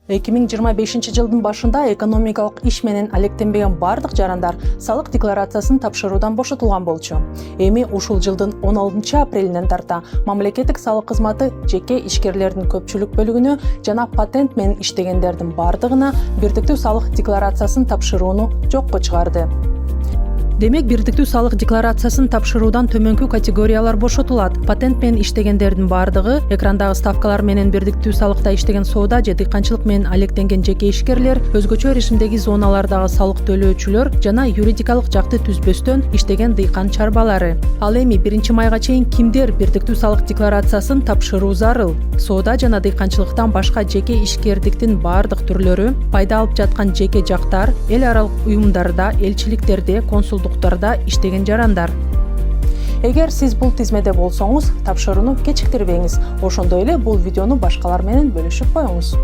2025 жылдын башында экономикалык иш менен алектенбеген бардык жарандар салык декларациясын тапшыруудан бошотулган болчу. Эми ушул жылдын 16 апрелинен тарта мамлекеттик салык кызматы жеке ишкерлердин көпчүлүк бөлүгүнө жана патент менен иштегендердин бардыгына бирдиктүү салык декларациясын тапшырууну жокко чыгарды. Демек, бирдиктүү салык декларациясын тапшыруудан төмөнкү категориялар бошотулат. Патент менен иштегендердин бардыгы, экрандагы ставкалар менен бирдиктүү салыкта иштеген соода же дыйканчылык менен алектенген жеке ишкерлер, өзгөчө режимдеги зоналардагы салык төлөөчүлөр жана юридикалык жакты түзбөстөн иштеген дыйкан чарбалары. Ал эми 1-майга чейин кимдер бирдиктүү салык декларациясын тапшыруу зарыл. Соода жана дыйканчылыктан башка жеке ишкердиктин бардык түрлөрү, пайда алып жаткан жеке жактар, эл аралык уюмдарда, элчиликтерде, консулдук иштеген жарандар. Эгер сиз бул тизмеде болсоңуз, тапшырууну кечиктирбеңиз. Ошондой эле бул видеону башкалар менен бөлүшүп коюңуз.